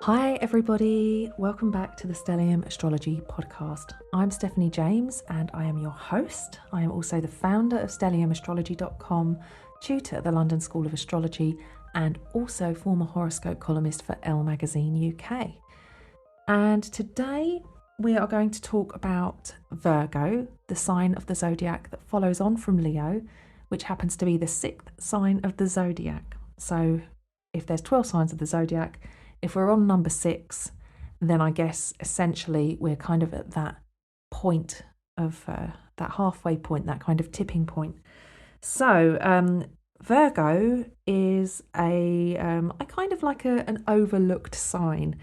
Hi everybody, welcome back to the Stellium Astrology podcast. I'm Stephanie James and I am your host. I am also the founder of StelliumAstrology.com, tutor at the London School of Astrology and also former horoscope columnist for Elle Magazine UK. And today we are going to talk about Virgo, the sign of the zodiac that follows on from Leo, which happens to be the sixth sign of the zodiac. So if there's 12 signs of the zodiac, if we're on number 6, then I guess essentially we're kind of at that point of that halfway point, that kind of tipping point. So Virgo is I kind of like an overlooked sign.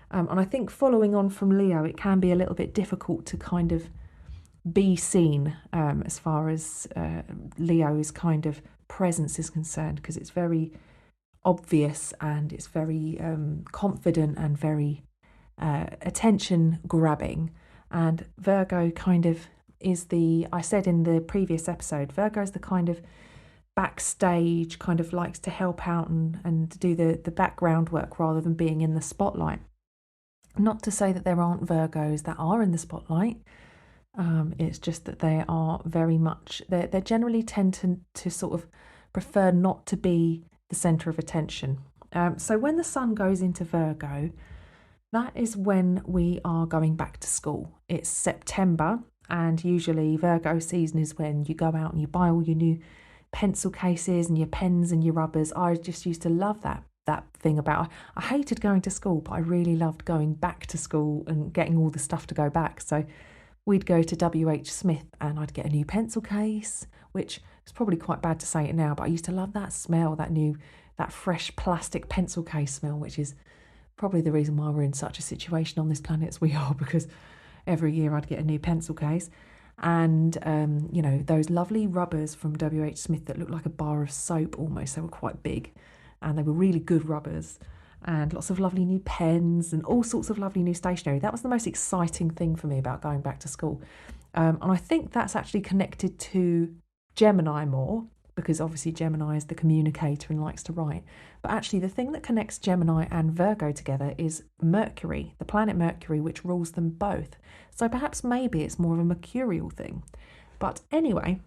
And I think following on from Leo, it can be a little bit difficult to kind of be seen as far as Leo's kind of presence is concerned, because it's very obvious and it's very confident and very attention grabbing. And Virgo kind of is I said in the previous episode, Virgo is the kind of backstage, kind of likes to help out and do the background work rather than being in the spotlight. Not to say that there aren't Virgos that are in the spotlight. It's just that they are very much, they generally tend to sort of prefer not to be the centre of attention. So when the sun goes into Virgo, that is when we are going back to school. It's September, and usually Virgo season is when you go out and you buy all your new pencil cases and your pens and your rubbers. I just used to love that thing about, I hated going to school, but I really loved going back to school and getting all the stuff to go back. So we'd go to WH Smith and I'd get a new pencil case, which is probably quite bad to say it now, but I used to love that smell, that fresh plastic pencil case smell, which is probably the reason why we're in such a situation on this planet as we are, because every year I'd get a new pencil case. And, those lovely rubbers from WH Smith that looked like a bar of soap almost, they were quite big and they were really good rubbers. And lots of lovely new pens and all sorts of lovely new stationery. That was the most exciting thing for me about going back to school. And I think that's actually connected to Gemini more, because obviously Gemini is the communicator and likes to write. But actually the thing that connects Gemini and Virgo together is Mercury, the planet Mercury, which rules them both. So perhaps maybe it's more of a mercurial thing. But anyway,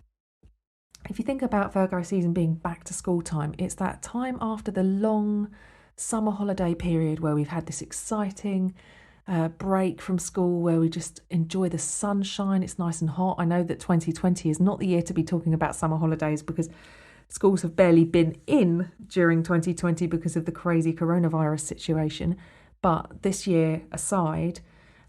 if you think about Virgo season being back to school time, it's that time after the long summer holiday period where we've had this exciting break from school where we just enjoy the sunshine. It's nice and hot. I know that 2020 is not the year to be talking about summer holidays because schools have barely been in during 2020 because of the crazy coronavirus situation. But this year aside,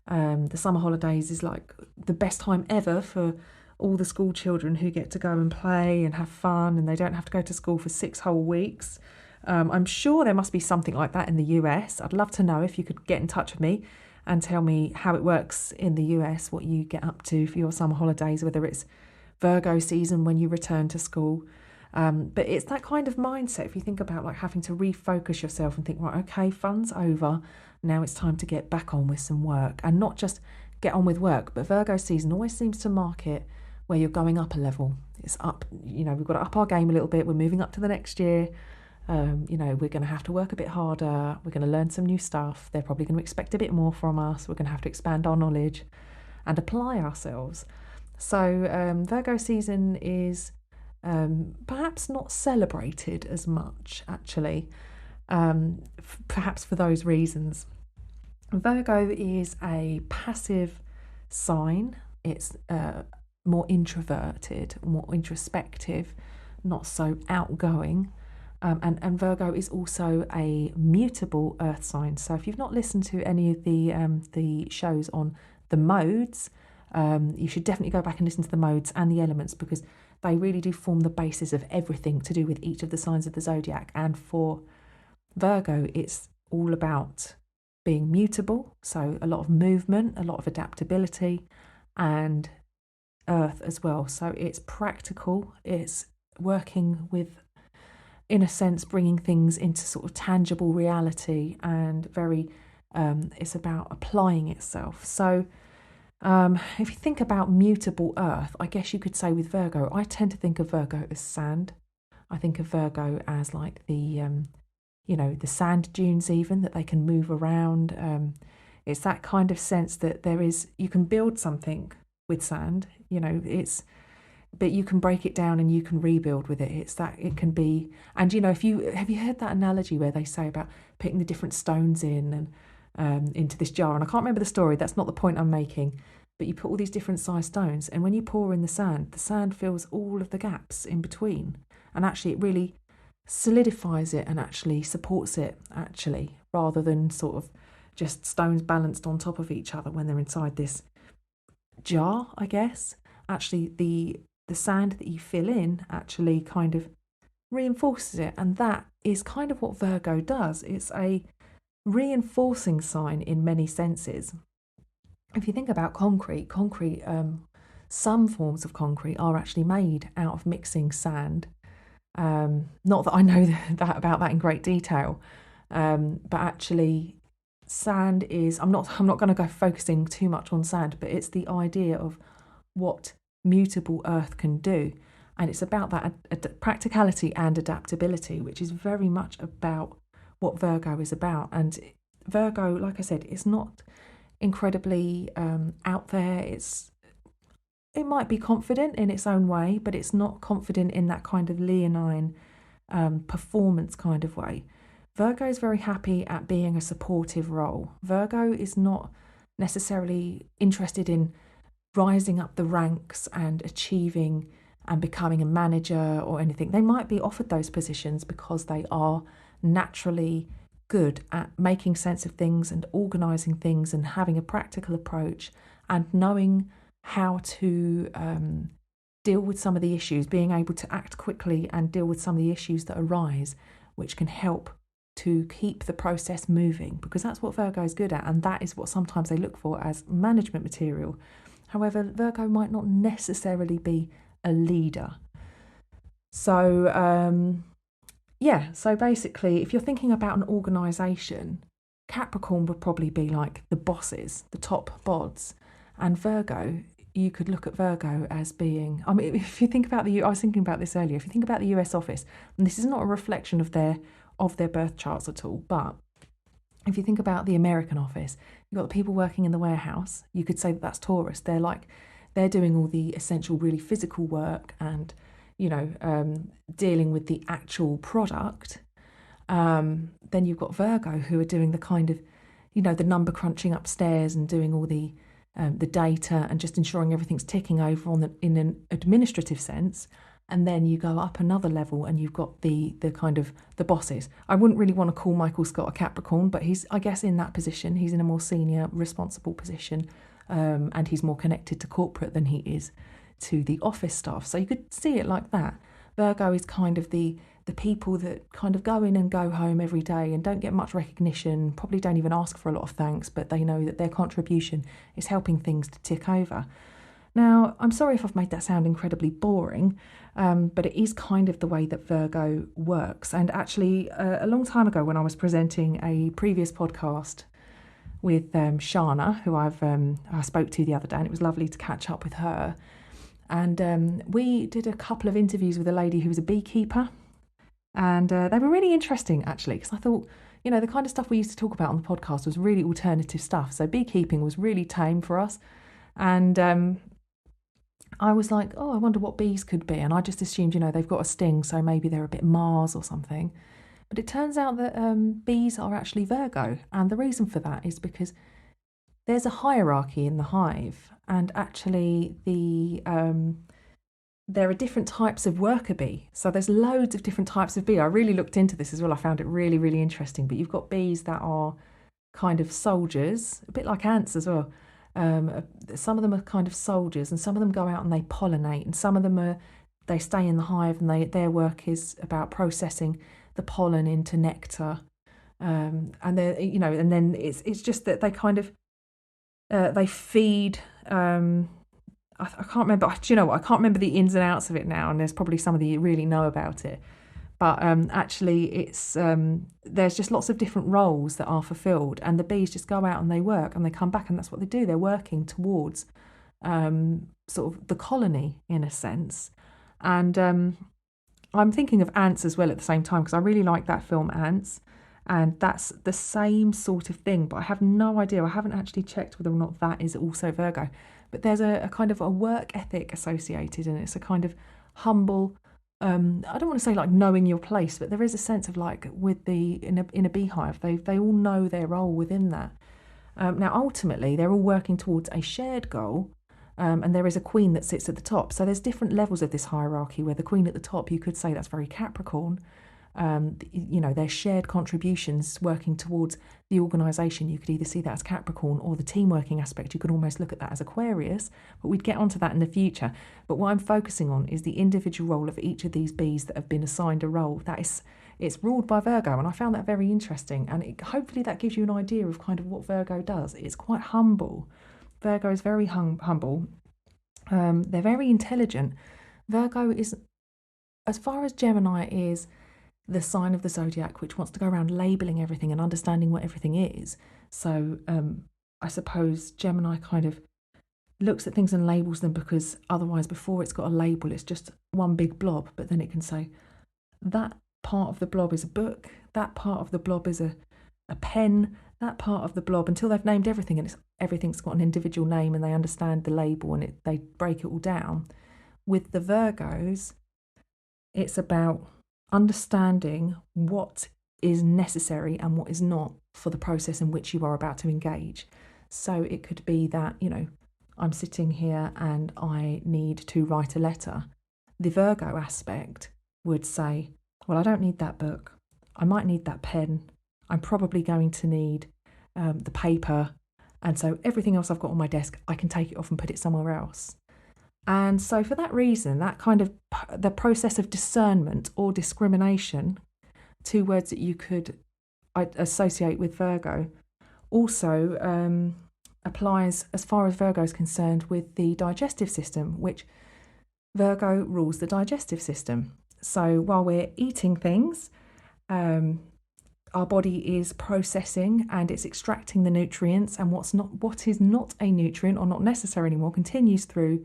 the summer holidays is like the best time ever for all the school children who get to go and play and have fun, and they don't have to go to school for 6 whole weeks. I'm sure there must be something like that in the US. I'd love to know if you could get in touch with me and tell me how it works in the US, what you get up to for your summer holidays, whether it's Virgo season when you return to school. But it's that kind of mindset. If you think about like having to refocus yourself and think, right, okay, fun's over. Now it's time to get back on with some work, and not just get on with work, but Virgo season always seems to mark it where you're going up a level. It's up, we've got to up our game a little bit. We're moving up to the next year. We're going to have to work a bit harder. We're going to learn some new stuff. They're probably going to expect a bit more from us. We're going to have to expand our knowledge and apply ourselves. So Virgo season is perhaps not celebrated as much, actually, perhaps for those reasons. Virgo is a passive sign. It's more introverted, more introspective, not so outgoing. And Virgo is also a mutable earth sign. So if you've not listened to any of the shows on the modes, you should definitely go back and listen to the modes and the elements, because they really do form the basis of everything to do with each of the signs of the zodiac. And for Virgo, it's all about being mutable, so a lot of movement, a lot of adaptability, and earth as well. So it's practical, it's working with, in a sense, bringing things into sort of tangible reality, and very it's about applying itself. So if you think about mutable earth, I guess you could say with Virgo, I tend to think of Virgo as sand. I think of Virgo as like the the sand dunes even, that they can move around. It's that kind of sense that you can build something with sand, but you can break it down and you can rebuild with it. It's that it can be, and have you heard that analogy where they say about putting the different stones in and into this jar? And I can't remember the story. That's not the point I'm making. But you put all these different size stones, and when you pour in the sand fills all of the gaps in between, and actually it really solidifies it and actually supports it, rather than sort of just stones balanced on top of each other when they're inside this jar, I guess. Actually, the sand that you fill in actually kind of reinforces it, and that is kind of what Virgo does. It's a reinforcing sign in many senses. If you think about concrete, some forms of concrete are actually made out of mixing sand. Not that I know that about that in great detail, but actually sand is, I'm not going to go focusing too much on sand, but it's the idea of what mutable earth can do. And it's about that practicality and adaptability, which is very much about what Virgo is about. And Virgo, like I said, it's not incredibly out there. It might be confident in its own way, but it's not confident in that kind of leonine performance kind of way. Virgo is very happy at being a supportive role. Virgo is not necessarily interested in rising up the ranks and achieving and becoming a manager or anything. They might be offered those positions because they are naturally good at making sense of things and organising things and having a practical approach and knowing how to deal with some of the issues, being able to act quickly and deal with some of the issues that arise, which can help to keep the process moving, because that's what Virgo is good at, and that is what sometimes they look for as management material. However, Virgo might not necessarily be a leader. So, so basically, if you're thinking about an organisation, Capricorn would probably be like the bosses, the top bods, and Virgo, you could look at Virgo as being, I mean, if you think about I was thinking about this earlier, if you think about the US office, and this is not a reflection of their birth charts at all, but if you think about the American office, you've got the people working in the warehouse, you could say that that's Taurus. They're doing all the essential, really physical work and, dealing with the actual product. Then you've got Virgo, who are doing the kind of, the number crunching upstairs and doing all the data and just ensuring everything's ticking over in an administrative sense. And then you go up another level and you've got the kind of the bosses. I wouldn't really want to call Michael Scott a Capricorn, but he's, I guess, in that position. He's in a more senior, responsible position, and he's more connected to corporate than he is to the office staff. So you could see it like that. Virgo is kind of the people that kind of go in and go home every day and don't get much recognition, probably don't even ask for a lot of thanks, but they know that their contribution is helping things to tick over. Now, I'm sorry if I've made that sound incredibly boring, but it is kind of the way that Virgo works. And actually, a long time ago when I was presenting a previous podcast with Shana, who I spoke to the other day, and it was lovely to catch up with her. And we did a couple of interviews with a lady who was a beekeeper. And they were really interesting, actually, because I thought, the kind of stuff we used to talk about on the podcast was really alternative stuff. So beekeeping was really tame for us. And I was like, oh, I wonder what bees could be. And I just assumed, they've got a sting, so maybe they're a bit Mars or something. But it turns out that bees are actually Virgo. And the reason for that is because there's a hierarchy in the hive. And actually there are different types of worker bee. So there's loads of different types of bee. I really looked into this as well. I found it really, really interesting. But you've got bees that are kind of soldiers, a bit like ants as well. Some of them are kind of soldiers, and some of them go out and they pollinate, and some of them they stay in the hive, and their work is about processing the pollen into nectar. And they and then it's just that they kind of they feed. I can't remember. Do you know what? I can't remember the ins and outs of it now, and there's probably some of you really know about it. But actually, it's there's just lots of different roles that are fulfilled, and the bees just go out and they work, and they come back, and that's what they do. They're working towards sort of the colony in a sense. And I'm thinking of Ants as well at the same time, because I really like that film Ants. And that's the same sort of thing, but I have no idea. I haven't actually checked whether or not that is also Virgo. But there's a kind of a work ethic associated, and it's a kind of humble, I don't want to say like knowing your place, but there is a sense of like with in a beehive, they all know their role within that. Now, ultimately, they're all working towards a shared goal, and there is a queen that sits at the top. So there's different levels of this hierarchy where the queen at the top, you could say that's very Capricorn. Their shared contributions working towards the organisation. You could either see that as Capricorn, or the team working aspect. You could almost look at that as Aquarius, but we'd get onto that in the future. But what I'm focusing on is the individual role of each of these bees that have been assigned a role. It's ruled by Virgo, and I found that very interesting. And hopefully that gives you an idea of kind of what Virgo does. It's quite humble. Virgo is very humble. They're very intelligent. Virgo is, as far as Gemini is, the sign of the zodiac, which wants to go around labelling everything and understanding what everything is. So I suppose Gemini kind of looks at things and labels them, because otherwise before it's got a label, it's just one big blob. But then it can say that part of the blob is a book, that part of the blob is a pen, that part of the blob, until they've named everything, and everything's got an individual name and they understand the label, and they break it all down. With the Virgos, it's about understanding what is necessary and what is not for the process in which you are about to engage. So it could be that, I'm sitting here and I need to write a letter. The Virgo aspect would say, well, I don't need that book. I might need that pen. I'm probably going to need the paper. And so everything else I've got on my desk, I can take it off and put it somewhere else. And so for that reason, that kind of the process of discernment or discrimination, two words that you could associate with Virgo, also applies as far as Virgo is concerned with the digestive system, which Virgo rules the digestive system. So while we're eating things, our body is processing and it's extracting the nutrients, and what is not a nutrient or not necessary anymore continues through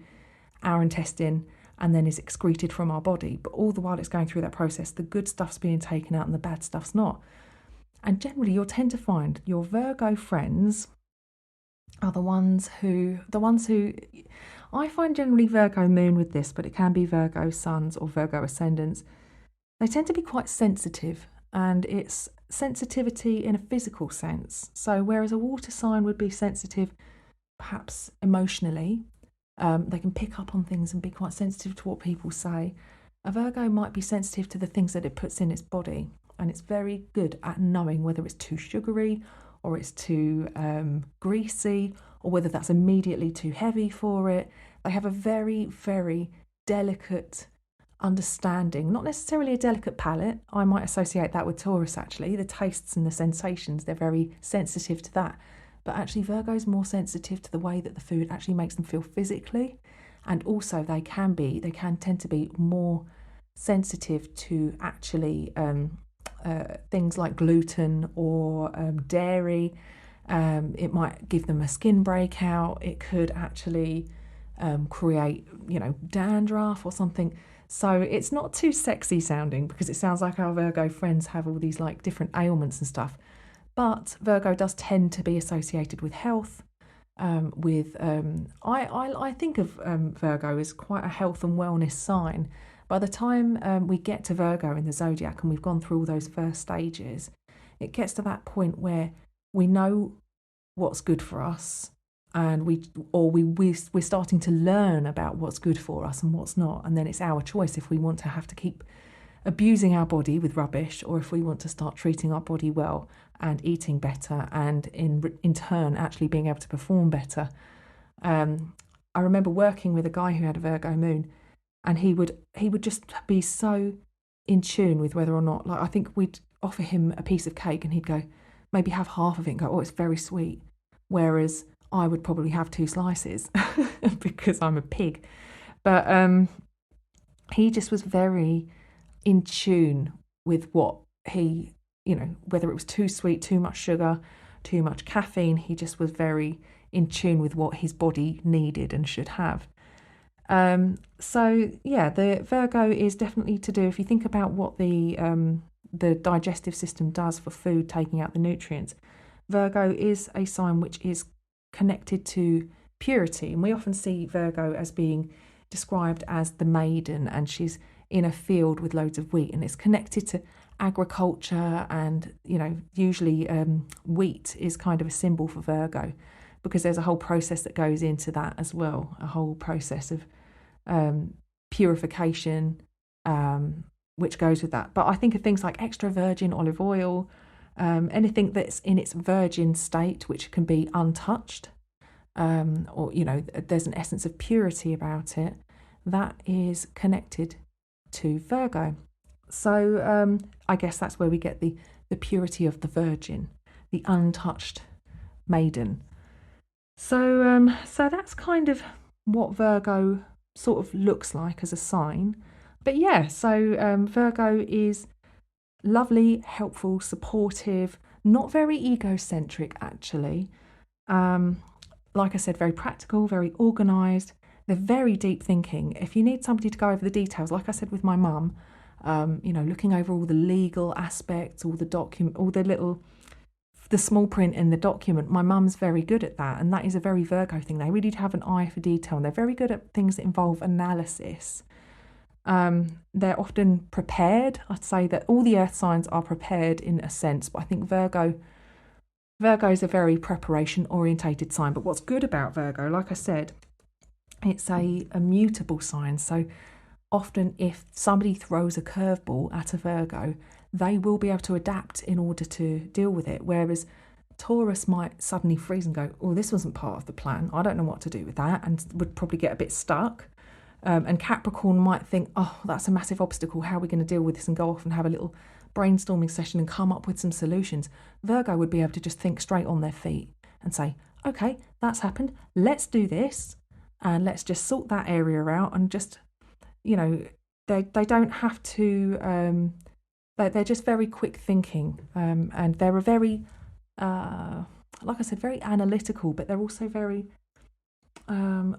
our intestine and then is excreted from our body. But all the while it's going through that process, the good stuff's being taken out and the bad stuff's not. And generally you'll tend to find your Virgo friends are the ones who I find generally Virgo moon with this, but it can be Virgo suns or Virgo ascendants. They tend to be quite sensitive, and it's sensitivity in a physical sense. So whereas a water sign would be sensitive perhaps emotionally, they can pick up on things and be quite sensitive to what people say. A Virgo might be sensitive to the things that it puts in its body, and it's very good at knowing whether it's too sugary or it's too greasy, or whether that's immediately too heavy for it. They have a very, very delicate understanding, not necessarily a delicate palate. I might associate that with Taurus actually, the tastes and the sensations, they're very sensitive to that. But actually Virgo's more sensitive to the way that the food actually makes them feel physically. And also they can tend to be more sensitive to actually things like gluten or dairy. It might give them a skin breakout. It could actually create, dandruff or something. So it's not too sexy sounding, because it sounds like our Virgo friends have all these like different ailments and stuff. But Virgo does tend to be associated with health. I think of Virgo as quite a health and wellness sign. By the time we get to Virgo in the zodiac and we've gone through all those first stages, it gets to that point where we know what's good for us, and we're starting to learn about what's good for us and what's not, and then it's our choice if we want to have to keep abusing our body with rubbish, or if we want to start treating our body well and eating better, and in turn actually being able to perform better. I remember working with a guy who had a Virgo moon, and he would just be so in tune with whether or not, like, I think we'd offer him a piece of cake and he'd go, maybe have half of it and go, oh, it's very sweet. Whereas I would probably have 2 slices because I'm a pig. But he just was very in tune with what he, whether it was too sweet, too much sugar, too much caffeine, he just was very in tune with what his body needed and should have. So yeah, the Virgo is definitely to do, if you think about what the the digestive system does for food, taking out the nutrients. Virgo is a sign which is connected to purity, and we often see Virgo as being described as the maiden, and she's in a field with loads of wheat, and it's connected to agriculture, and usually wheat is kind of a symbol for Virgo, because there's a whole process that goes into that as well, a whole process of purification which goes with that. But I think of things like extra virgin olive oil, anything that's in its virgin state, which can be untouched, or there's an essence of purity about it, that is connected to Virgo. So I guess that's where we get the purity of the virgin, the untouched maiden. So that's kind of what Virgo sort of looks like as a sign. But yeah, so Virgo is lovely, helpful, supportive, not very egocentric actually. Like I said, very practical, very organised. They're very deep thinking. If you need somebody to go over the details, like I said with my mum, looking over all the legal aspects, all the document, all the small print in the document, my mum's very good at that, and that is a very Virgo thing. They really have an eye for detail, and they're very good at things that involve analysis. They're often prepared. I'd say that all the earth signs are prepared in a sense, but I think Virgo is a very preparation orientated sign. But what's good about Virgo, like I said, it's a mutable sign. So often if somebody throws a curveball at a Virgo, they will be able to adapt in order to deal with it. Whereas Taurus might suddenly freeze and go, oh, this wasn't part of the plan, I don't know what to do with that, and would probably get a bit stuck. And Capricorn might think, oh, that's a massive obstacle, how are we going to deal with this, and go off and have a little brainstorming session and come up with some solutions. Virgo would be able to just think straight on their feet and say, okay, that's happened, let's do this, and let's just sort that area out, and just, they don't have to, they're just very quick thinking, and they're a very, like I said, very analytical, but they're also very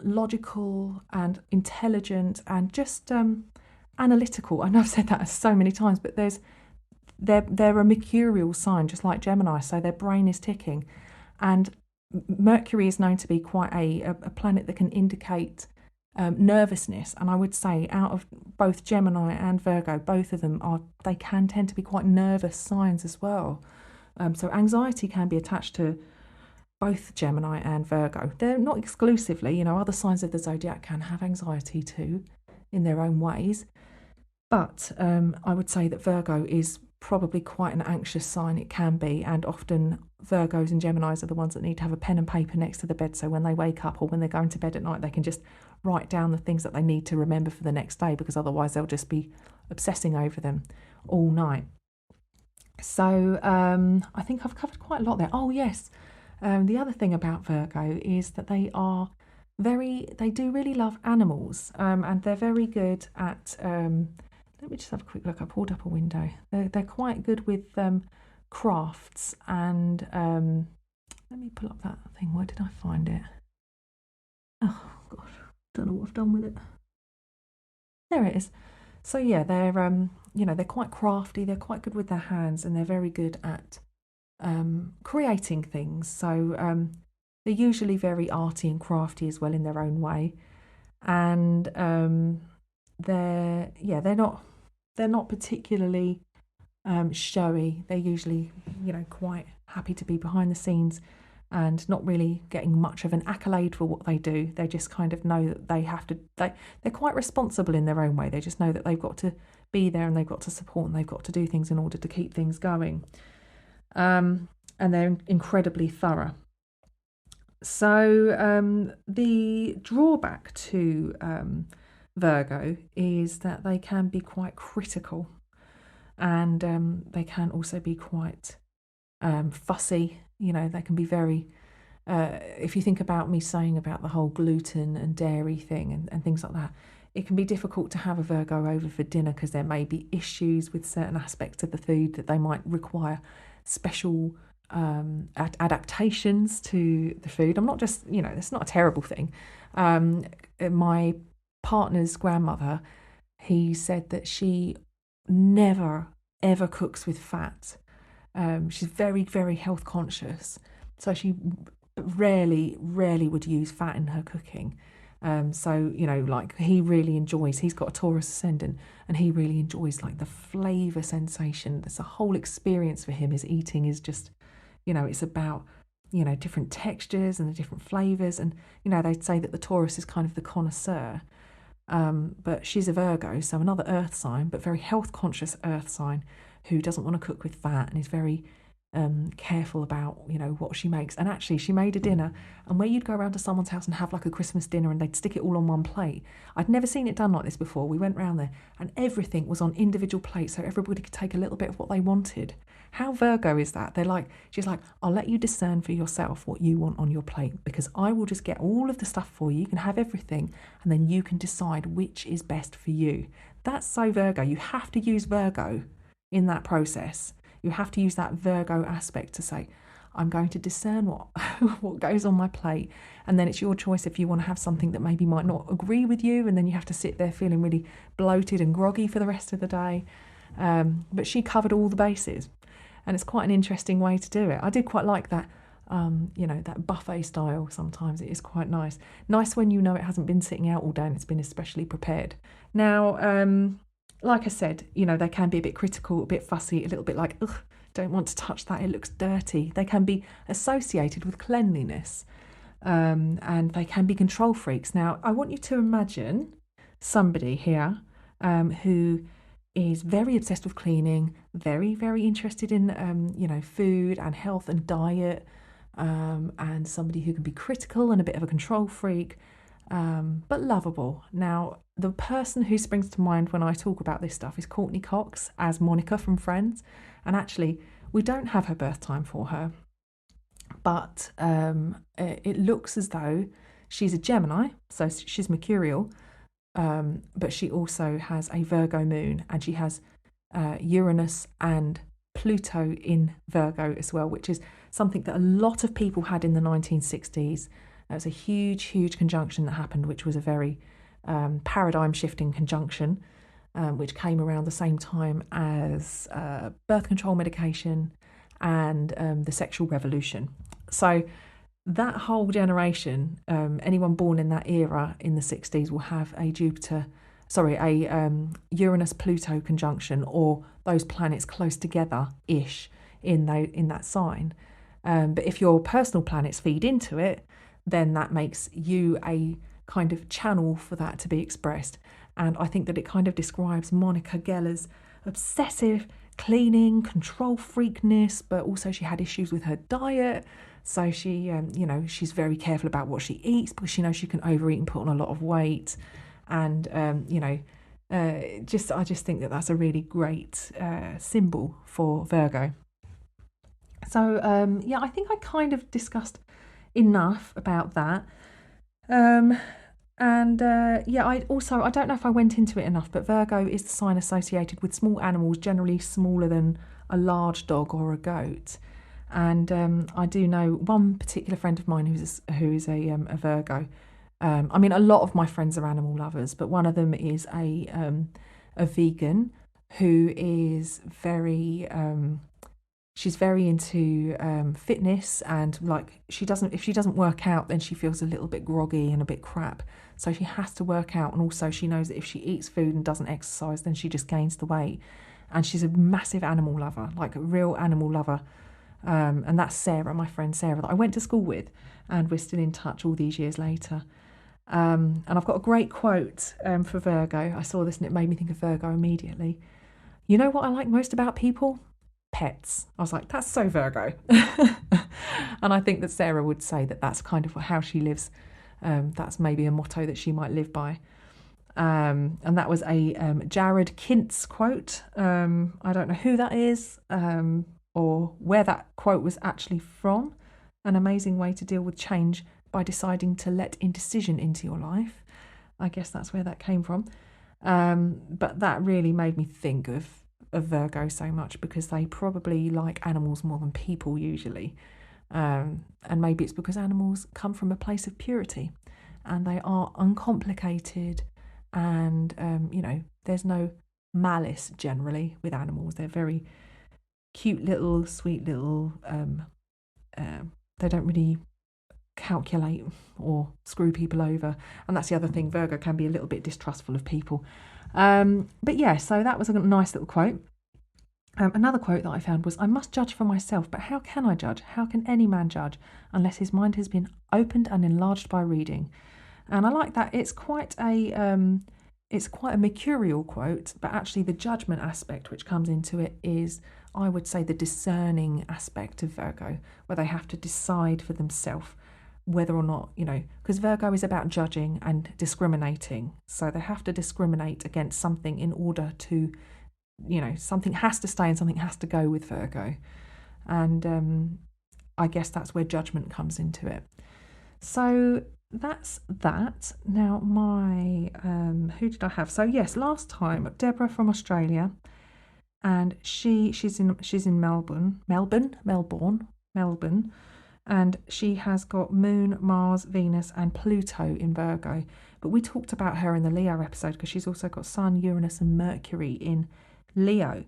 logical and intelligent and just analytical. I know I've said that so many times, but they're a mercurial sign, just like Gemini, so their brain is ticking. And Mercury is known to be quite a planet that can indicate nervousness, and I would say out of both Gemini and Virgo, both of them they can tend to be quite nervous signs as well. So anxiety can be attached to both Gemini and Virgo. They're not exclusively, other signs of the zodiac can have anxiety too in their own ways, but I would say that Virgo is probably quite an anxious sign. It can be, and often Virgos and Geminis are the ones that need to have a pen and paper next to the bed, so when they wake up or when they're going to bed at night, they can just write down the things that they need to remember for the next day, because otherwise they'll just be obsessing over them all night. So I think I've covered quite a lot there. Oh yes, the other thing about Virgo is that they do really love animals, and they're very good at, let me just have a quick look. I pulled up a window. They're quite good with crafts, and let me pull up that thing. Where did I find it? Oh God, don't know what I've done with it. There it is. So yeah, they're they're quite crafty. They're quite good with their hands, and they're very good at creating things. So they're usually very arty and crafty as well in their own way, and they're not particularly showy. They're usually quite happy to be behind the scenes and not really getting much of an accolade for what they do. They just kind of know that they're quite responsible in their own way. They just know that they've got to be there, and they've got to support, and they've got to do things in order to keep things going. And they're incredibly thorough. So the drawback to Virgo is that they can be quite critical, and they can also be quite fussy. They can be very, if you think about me saying about the whole gluten and dairy thing and things like that, it can be difficult to have a Virgo over for dinner because there may be issues with certain aspects of the food that they might require special adaptations to the food. I'm not just, it's not a terrible thing. My partner's grandmother, he said that she never ever cooks with fat. She's very, very health conscious. So she rarely would use fat in her cooking. So, like he really enjoys, he's got a Taurus ascendant and he really enjoys like the flavour sensation. There's a whole experience for him. His eating is just, it's about, different textures and the different flavours. And, they'd say that the Taurus is kind of the connoisseur. But she's a Virgo, so another earth sign, but very health conscious earth sign who doesn't want to cook with fat and is very careful about, what she makes. And actually, she made a dinner, and where you'd go around to someone's house and have like a Christmas dinner and they'd stick it all on one plate. I'd never seen it done like this before. We went round there and everything was on individual plates so everybody could take a little bit of what they wanted. How Virgo is that? She's like, I'll let you discern for yourself what you want on your plate because I will just get all of the stuff for you. You can have everything and then you can decide which is best for you. That's so Virgo. You have to use Virgo in that process. You have to use that Virgo aspect to say, I'm going to discern what goes on my plate. And then it's your choice if you want to have something that maybe might not agree with you. And then you have to sit there feeling really bloated and groggy for the rest of the day. But she covered all the bases. And it's quite an interesting way to do it. I did quite like that, that buffet style sometimes. It is quite nice. Nice when it hasn't been sitting out all day and it's been especially prepared. Now, like I said, they can be a bit critical, a bit fussy, a little bit like, ugh, don't want to touch that, it looks dirty. They can be associated with cleanliness, and they can be control freaks. Now, I want you to imagine somebody here who is very obsessed with cleaning, very, very interested in, food and health and diet, and somebody who can be critical and a bit of a control freak, but lovable. Now, the person who springs to mind when I talk about this stuff is Courtney Cox as Monica from Friends. And actually, we don't have her birth time for her, but it looks as though she's a Gemini, so she's mercurial, but she also has a Virgo moon, and she has Uranus and Pluto in Virgo as well, which is something that a lot of people had in the 1960s. It was a huge, huge conjunction that happened, which was a very paradigm-shifting conjunction, which came around the same time as birth control medication and the sexual revolution. So that whole generation, anyone born in that era in the 60s will have a Uranus-Pluto conjunction, or those planets close together-ish in that sign. But if your personal planets feed into it, then that makes you a kind of channel for that to be expressed. And I think that it kind of describes Monica Geller's obsessive cleaning, control freakness, but also she had issues with her diet. So she, she's very careful about what she eats because she knows she can overeat and put on a lot of weight. And, I just think that that's a really great symbol for Virgo. So, I think I kind of discussed enough about that. I don't know if I went into it enough, but Virgo is the sign associated with small animals, generally smaller than a large dog or a goat. And I do know one particular friend of mine who is a Virgo. A lot of my friends are animal lovers, but one of them is a vegan who is very she's very into fitness, and if she doesn't work out, then she feels a little bit groggy and a bit crap. So she has to work out, and also she knows that if she eats food and doesn't exercise, then she just gains the weight. And she's a massive animal lover, like a real animal lover. And that's Sarah, my friend Sarah, that I went to school with, and we're still in touch all these years later. And I've got a great quote for Virgo. I saw this and it made me think of Virgo immediately. You know what I like most about people? Pets. I was like, that's so Virgo. And I think that Sarah would say that that's kind of how she lives. That's maybe a motto that she might live by. And that was a Jared Kintz quote. I don't know who that is or where that quote was actually from. An amazing way to deal with change by deciding to let indecision into your life. I guess that's where that came from. But that really made me think of Virgo so much, because they probably like animals more than people usually. And maybe it's because animals come from a place of purity and they are uncomplicated, and there's no malice generally with animals. They're very cute little, sweet little, they don't really calculate or screw people over. And that's the other thing, Virgo can be a little bit distrustful of people. But yeah, so that was a nice little quote. Another quote that I found was, "I must judge for myself, but how can I judge? How can any man judge unless his mind has been opened and enlarged by reading?" And I like that. It's quite a mercurial quote, but actually the judgment aspect which comes into it is, I would say, the discerning aspect of Virgo, where they have to decide for themselves whether or not, because Virgo is about judging and discriminating. So they have to discriminate against something in order to, something has to stay and something has to go with Virgo. And I guess that's where judgment comes into it. So that's that. Now, who did I have? So yes, last time Deborah from Australia, and she's in Melbourne, and she has got Moon, Mars, Venus, and Pluto in Virgo. But we talked about her in the Leo episode because she's also got Sun, Uranus, and Mercury in Leo.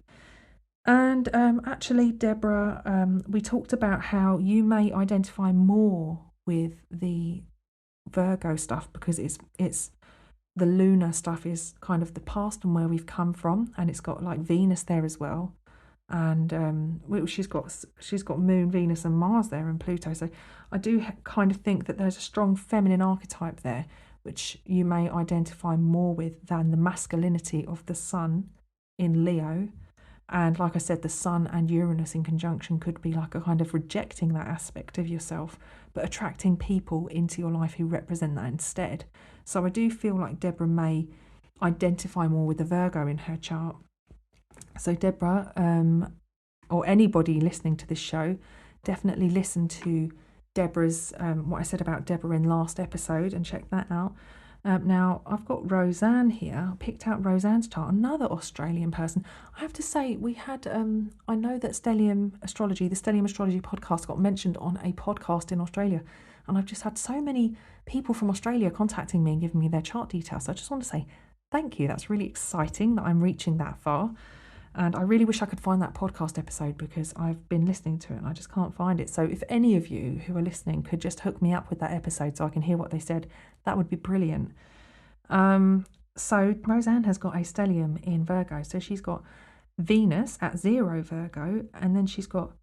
And actually, Deborah, we talked about how you may identify more with the Virgo stuff because it's the lunar stuff is kind of the past and where we've come from, and it's got like Venus there as well, and she's got Moon, Venus, and Mars there, and Pluto. So I do kind of think that there's a strong feminine archetype there, which you may identify more with than the masculinity of the Sun in Leo. And like I said, the Sun and Uranus in conjunction could be like a kind of rejecting that aspect of yourself, but attracting people into your life who represent that instead. So I do feel like Deborah may identify more with the Virgo in her chart. So Deborah, or anybody listening to this show, definitely listen to Deborah's, what I said about Deborah in last episode, and check that out. Now, I've got Roseanne here. I picked out Roseanne's chart, another Australian person. I have to say, we had, I know that Stellium Astrology, the Stellium Astrology podcast got mentioned on a podcast in Australia. And I've just had so many people from Australia contacting me and giving me their chart details. So I just want to say thank you. That's really exciting that I'm reaching that far. And I really wish I could find that podcast episode because I've been listening to it and I just can't find it. So if any of you who are listening could just hook me up with that episode so I can hear what they said, that would be brilliant. So Roseanne has got a stellium in Virgo. So she's got Venus at 0 Virgo, and then she's got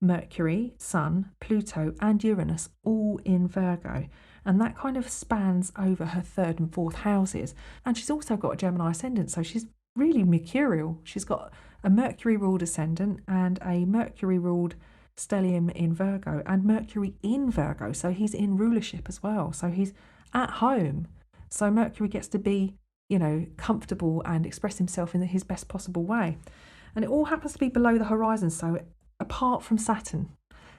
Mercury, Sun, Pluto, and Uranus all in Virgo. And that kind of spans over her 3rd and 4th houses. And she's also got a Gemini ascendant, so she's really mercurial. She's got a Mercury ruled ascendant and a Mercury ruled stellium in Virgo, and Mercury in Virgo, so he's in rulership as well, so he's at home. So Mercury gets to be, comfortable and express himself in his best possible way. And it all happens to be below the horizon, so apart from Saturn.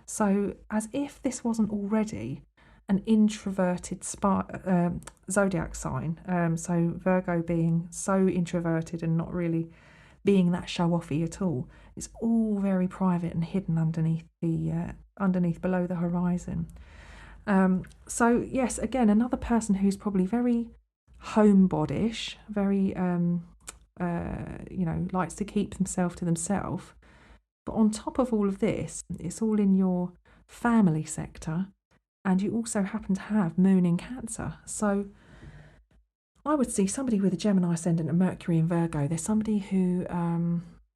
So as if this wasn't already an introverted zodiac sign, so Virgo being so introverted and not really being that show-offy at all, it's all very private and hidden underneath below the horizon. So yes, again, another person who's probably very homebodish, very likes to keep themselves to themselves. But on top of all of this, it's all in your family sector. And you also happen to have Moon in Cancer. So I would see somebody with a Gemini ascendant and Mercury in Virgo. There's somebody who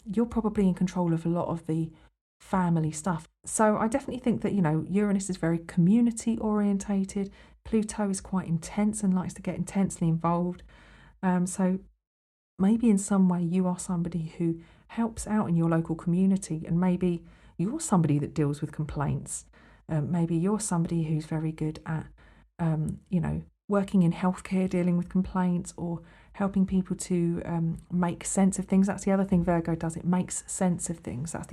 you're probably in control of a lot of the family stuff. So I definitely think that, Uranus is very community orientated. Pluto is quite intense and likes to get intensely involved. So maybe in some way you are somebody who helps out in your local community, and maybe you're somebody that deals with complaints. Maybe you're somebody who's very good at, working in healthcare, dealing with complaints, or helping people to make sense of things. That's the other thing Virgo does. It makes sense of things. That's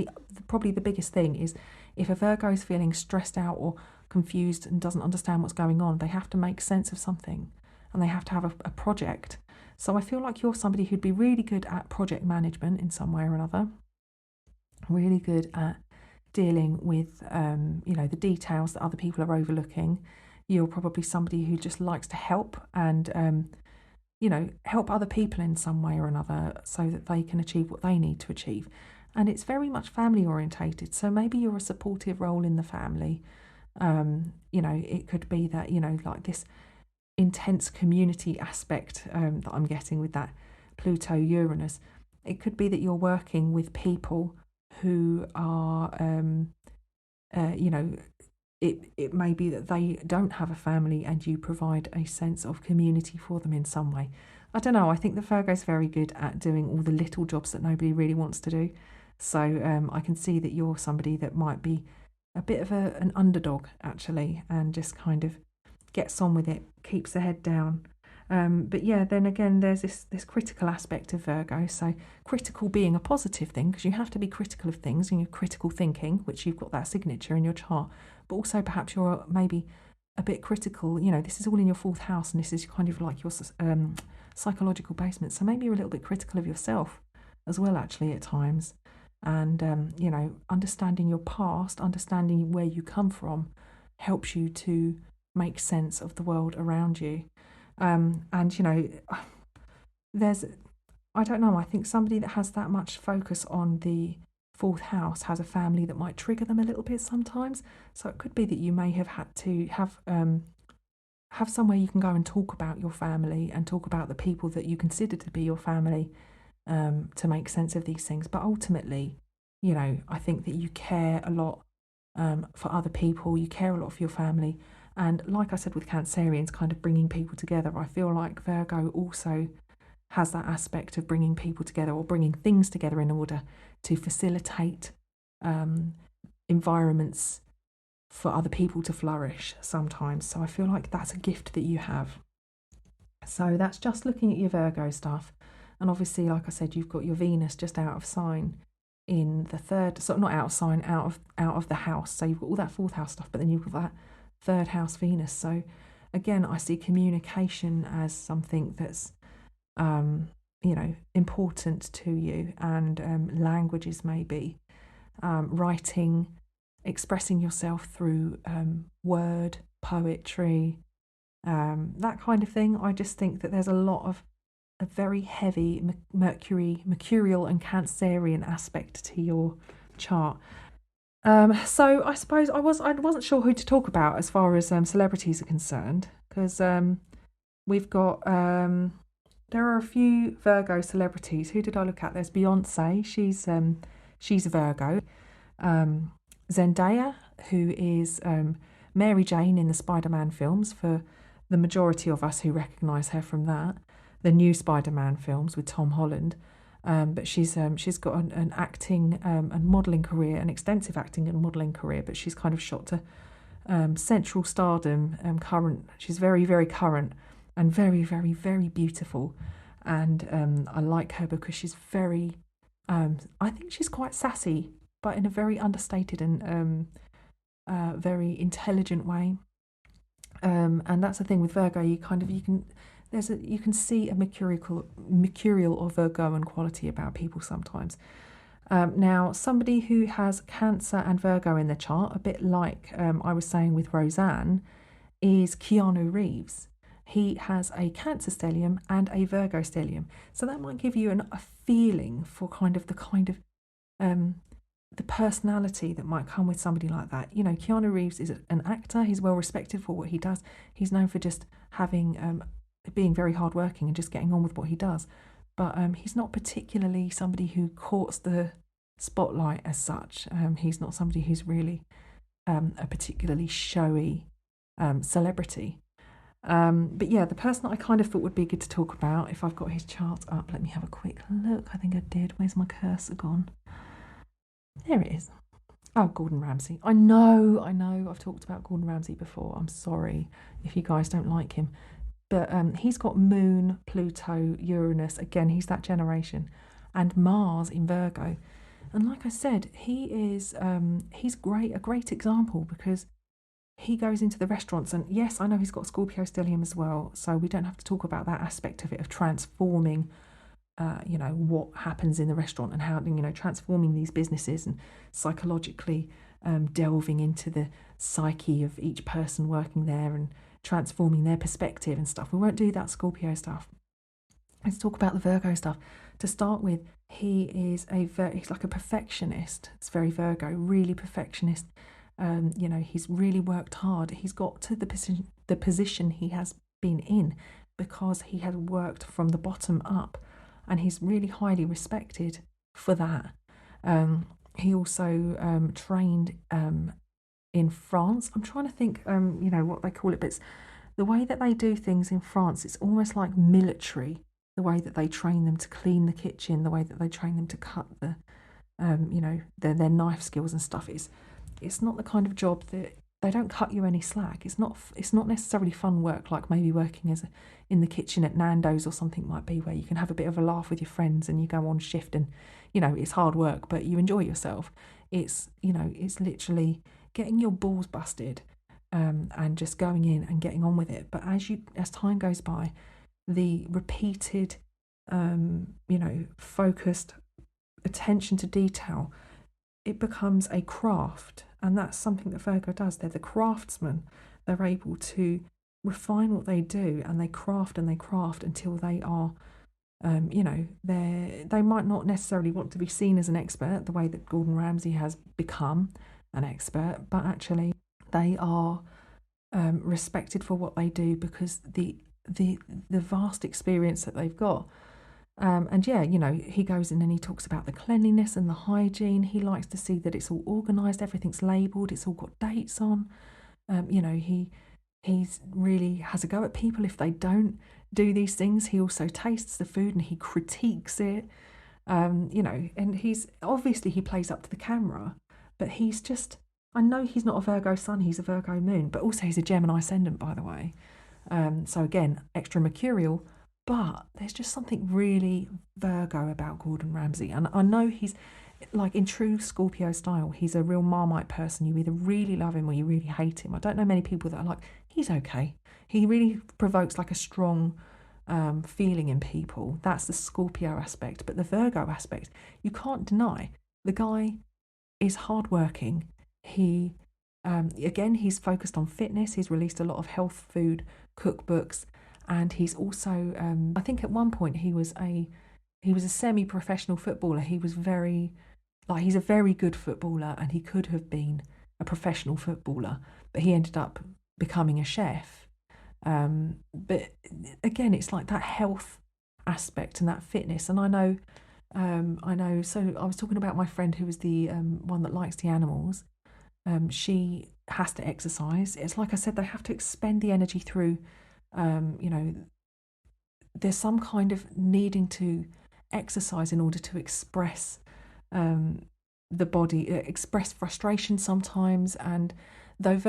probably the biggest thing is if a Virgo is feeling stressed out or confused and doesn't understand what's going on, they have to make sense of something and they have to have a project. So I feel like you're somebody who'd be really good at project management in some way or another, really good at dealing with, the details that other people are overlooking. You're probably somebody who just likes to help and help other people in some way or another so that they can achieve what they need to achieve. And it's very much family orientated. So maybe you're a supportive role in the family. It could be that, like this intense community aspect that I'm getting with that Pluto Uranus. It could be that you're working with people who are, it may be that they don't have a family and you provide a sense of community for them in some way. I don't know. I think the Virgo's very good at doing all the little jobs that nobody really wants to do. So I can see that you're somebody that might be a bit of an underdog, actually, and just kind of gets on with it, keeps the head down. But yeah, then again, there's this critical aspect of Virgo. So critical being a positive thing, because you have to be critical of things and your critical thinking, which you've got that signature in your chart. But also perhaps you're maybe a bit critical. This is all in your fourth house, and this is kind of like your psychological basement. So maybe you're a little bit critical of yourself as well, actually, at times. And, understanding your past, understanding where you come from, helps you to make sense of the world around you. There's, I don't know, I think somebody that has that much focus on the fourth house has a family that might trigger them a little bit sometimes. So it could be that you may have had to have somewhere you can go and talk about your family and talk about the people that you consider to be your family, to make sense of these things. But ultimately, I think that you care a lot for other people, you care a lot for your family. And like I said with Cancerians, kind of bringing people together, I feel like Virgo also has that aspect of bringing people together or bringing things together in order to facilitate environments for other people to flourish sometimes. So I feel like that's a gift that you have. So that's just looking at your Virgo stuff. And obviously, like I said, you've got your Venus just out of sign in the third, so not out of sign, out of the house. So you've got all that fourth house stuff, but then you've got that third house Venus. So again, I see communication as something that's important to you, and languages maybe, writing, expressing yourself through word, poetry, that kind of thing. I just think that there's a lot of a very heavy mercurial and Cancerian aspect to your chart. So I suppose I wasn't sure who to talk about as far as celebrities are concerned, because we've got there are a few Virgo celebrities. Who did I look at? There's Beyonce. She's a Virgo. Zendaya, who is Mary Jane in the Spider-Man films, for the majority of us who recognise her from that, the new Spider-Man films with Tom Holland. But she's got an acting and modelling career, an extensive acting and modelling career, but she's kind of shot to central stardom. She's very, very current and very, very, very beautiful. And I like her because she's very, I think she's quite sassy, but in a very understated and very intelligent way. And that's the thing with Virgo. You can see a mercurial or Virgoan quality about people sometimes. Now, somebody who has Cancer and Virgo in the chart, a bit like I was saying with Roseanne, is Keanu Reeves. He has a Cancer stellium and a Virgo stellium. So that might give you a feeling for the personality that might come with somebody like that. Keanu Reeves is an actor. He's well respected for what he does. He's known for just being very hardworking and just getting on with what he does. But he's not particularly somebody who courts the spotlight as such. He's not somebody who's really a particularly showy celebrity. But yeah, the person that I kind of thought would be good to talk about, if I've got his chart up, let me have a quick look. I think I did. Where's my cursor gone? There it is. Oh, Gordon Ramsay. I know. I've talked about Gordon Ramsay before. I'm sorry if you guys don't like him. But he's got Moon, Pluto, Uranus. Again, he's that generation. And Mars in Virgo. And like I said, he's a great example, because he goes into the restaurants. And yes, I know he's got Scorpio stellium as well. So we don't have to talk about that aspect of it, of transforming what happens in the restaurant and how, transforming these businesses and psychologically delving into the psyche of each person working there and transforming their perspective and stuff. We won't do that Scorpio stuff. let's talk about the Virgo stuff. To start with, he's like a perfectionist. It's very Virgo, really perfectionist. He's really worked hard. He's got to the position he has been in because he has worked from the bottom up, and he's really highly respected for that. He also trained in France. I'm trying to think, what they call it, but it's the way that they do things in France. It's almost like military. The way that they train them to clean the kitchen, the way that they train them to cut their knife skills and stuff. It's not the kind of job that they don't cut you any slack. It's not necessarily fun work like maybe working in the kitchen at Nando's or something might be, where you can have a bit of a laugh with your friends and you go on shift and it's hard work but you enjoy yourself. It's literally getting your balls busted and just going in and getting on with it. But as time goes by, the repeated focused attention to detail, it becomes a craft. And that's something that Virgo does. They're the craftsmen. They're able to refine what they do, and they craft until they are, they might not necessarily want to be seen as an expert the way that Gordon Ramsay has become an expert, but actually they are respected for what they do because the vast experience that they've got. He goes in and he talks about the cleanliness and the hygiene. He likes to see that it's all organised, everything's labelled, it's all got dates on. He's really has a go at people if they don't do these things. He also tastes the food and he critiques it. And he plays up to the camera, but he's just, I know he's not a Virgo sun, he's a Virgo moon, but also he's a Gemini ascendant, by the way. So again, extra mercurial. But there's just something really Virgo about Gordon Ramsay. And I know he's, like in true Scorpio style, he's a real Marmite person. You either really love him or you really hate him. I don't know many people that are like, he's okay. He really provokes like a strong feeling in people. That's the Scorpio aspect. But the Virgo aspect, you can't deny. The guy is hardworking. He's focused on fitness. He's released a lot of health food cookbooks. And he's also, I think at one point he was a semi-professional footballer. He's a very good footballer, and he could have been a professional footballer, but he ended up becoming a chef. But again, it's like that health aspect and that fitness. And I know. So I was talking about my friend who was the one that likes the animals. She has to exercise. It's like I said, they have to expend the energy through. There's some kind of needing to exercise in order to express the body, express frustration sometimes. And though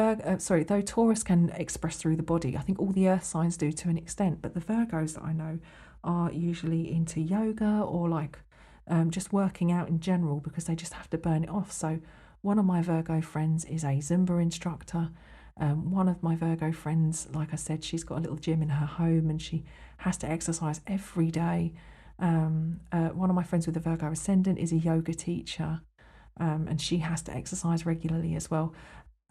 Taurus can express through the body, I think all the earth signs do to an extent, but the Virgos that I know are usually into yoga or like just working out in general because they just have to burn it off. So one of my Virgo friends is a Zumba instructor. One of my Virgo friends, like I said, she's got a little gym in her home and she has to exercise every day. One of my friends with a Virgo ascendant is a yoga teacher, and she has to exercise regularly as well.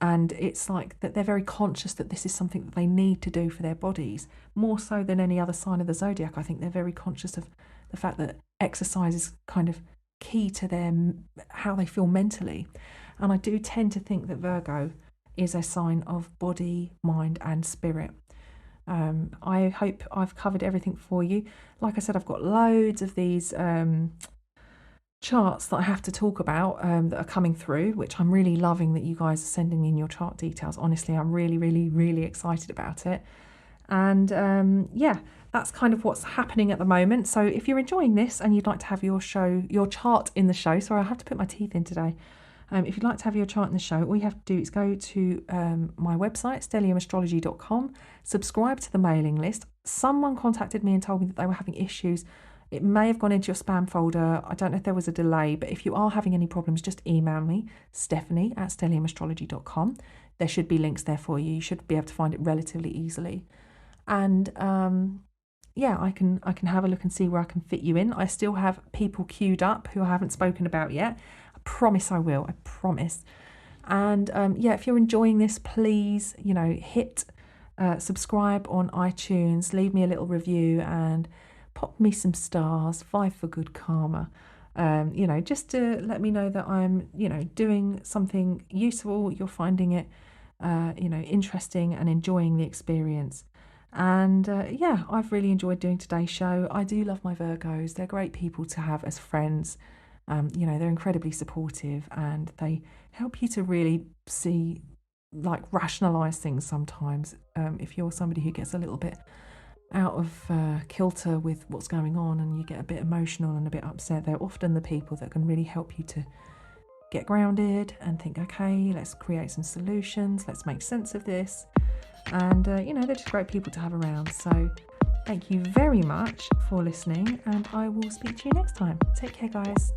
And it's like that they're very conscious that this is something that they need to do for their bodies, more so than any other sign of the zodiac. I think they're very conscious of the fact that exercise is kind of key to how they feel mentally. And I do tend to think that Virgo is a sign of body, mind and spirit. I hope I've covered everything for you. Like I said, I've got loads of these charts that I have to talk about that are coming through, which I'm really loving that you guys are sending in your chart details. Honestly, I'm really, really, really excited about it. And that's kind of what's happening at the moment. So if you're enjoying this and you'd like to have your chart in the show, sorry, I have to put my teeth in today. If you'd like to have your chart in the show, all you have to do is go to my website, stelliumastrology.com, subscribe to the mailing list. Someone contacted me and told me that they were having issues. It may have gone into your spam folder. I don't know if there was a delay, but if you are having any problems, just email me, stephanie@stelliumastrology.com. There should be links there for you. You should be able to find it relatively easily. And I can have a look and see where I can fit you in. I still have people queued up who I haven't spoken about yet. Promise I will. I promise. And if you're enjoying this, please, hit subscribe on iTunes, leave me a little review and pop me some stars, 5 for good karma. Just to let me know that I'm, doing something useful, you're finding it, interesting and enjoying the experience. And I've really enjoyed doing today's show. I do love my Virgos. They're great people to have as friends. They're incredibly supportive and they help you to really see, like, rationalize things sometimes. If you're somebody who gets a little bit out of kilter with what's going on and you get a bit emotional and a bit upset, they're often the people that can really help you to get grounded and think, okay, let's create some solutions, let's make sense of this. And they're just great people to have around. So thank you very much for listening, and I will speak to you next time. Take care, guys.